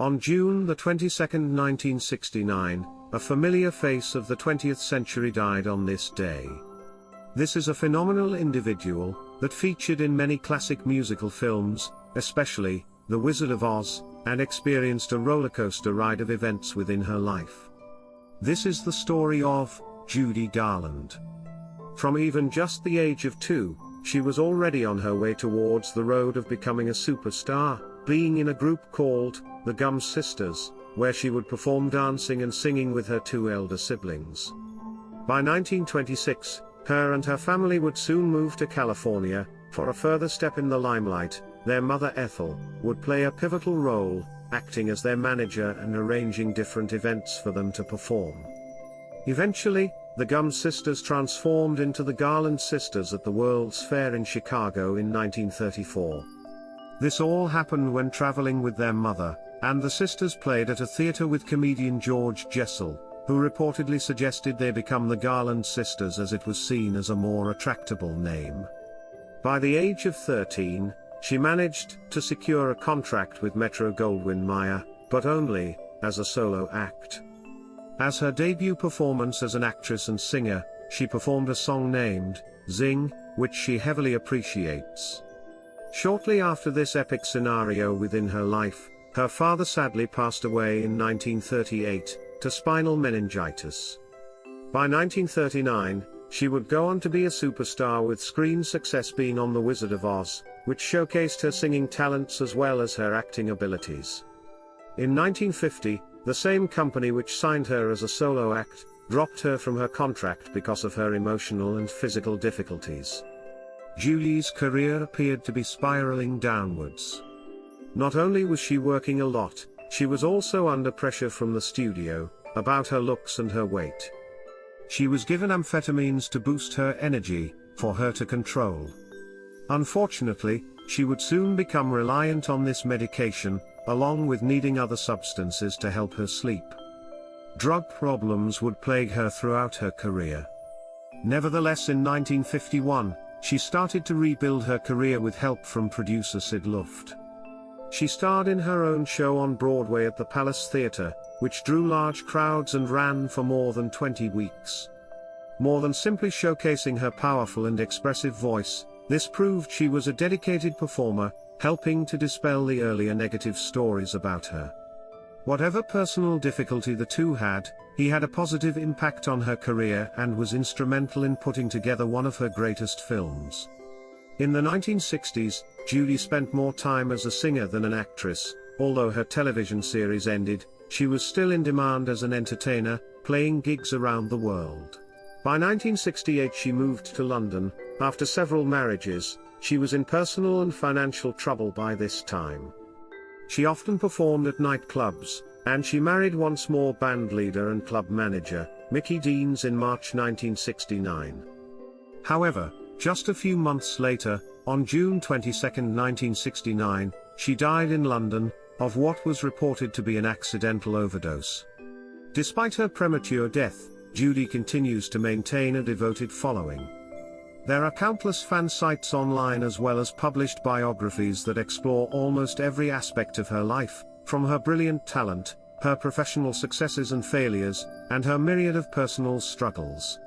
On June the 22nd, 1969, a familiar face of the 20th century died on this day. This is a phenomenal individual that featured in many classic musical films, especially The Wizard of Oz, and experienced a rollercoaster ride of events within her life. This is the story of Judy Garland. From even just the age of 2, she was already on her way towards the road of becoming a superstar, being in a group called the Gum Sisters, where she would perform dancing and singing with her 2 elder siblings. By 1926, her and her family would soon move to California. For a further step in the limelight, their mother Ethel would play a pivotal role, acting as their manager and arranging different events for them to perform. Eventually, the Gum Sisters transformed into the Garland Sisters at the World's Fair in Chicago in 1934. This all happened when traveling with their mother, and the sisters played at a theater with comedian George JESSEL, who reportedly suggested they become the Garland Sisters as it was seen as a more attractable name. By the age of 13, she managed to secure a contract with Metro-Goldwyn-Mayer, but only as a solo act. As her debut performance as an actress and singer, she performed a song named Zing, which she heavily appreciates. Shortly after this epic scenario within her life, her father sadly passed away in 1938 to spinal meningitis. By 1939, she would go on to be a superstar, with screen success being on The Wizard of Oz, which showcased her singing talents as well as her acting abilities. In 1950, the same company which signed her as a solo act dropped her from her contract because of her emotional and physical difficulties. Judy's career appeared to be spiraling downwards. Not only was she working a lot, she was also under pressure from the studio about her looks and her weight. She was given amphetamines to boost her energy, for her to control. Unfortunately, she would soon become reliant on this medication, along with needing other substances to help her sleep. Drug problems would plague her throughout her career. Nevertheless, in 1951, she started to rebuild her career with help from producer Sid Luft. She starred in her own show on Broadway at the Palace Theatre, which drew large crowds and ran for more than 20 weeks. More than simply showcasing her powerful and expressive voice, this proved she was a dedicated performer, helping to dispel the earlier negative stories about her. Whatever personal difficulty the two had, he had a positive impact on her career and was instrumental in putting together one of her greatest films. In the 1960s, Judy spent more time as a singer than an actress. Although her television series ended, she was still in demand as an entertainer, playing gigs around the world. By 1968 she moved to London. After several marriages, she was in personal and financial trouble by this time. She often performed at nightclubs, and she married once more bandleader and club manager, Mickey Deans, in March 1969. However, just a few months later, on June 22, 1969, she died in London, of what was reported to be an accidental overdose. Despite her premature death, Judy continues to maintain a devoted following. There are countless fan sites online as well as published biographies that explore almost every aspect of her life, from her brilliant talent, her professional successes and failures, and her myriad of personal struggles.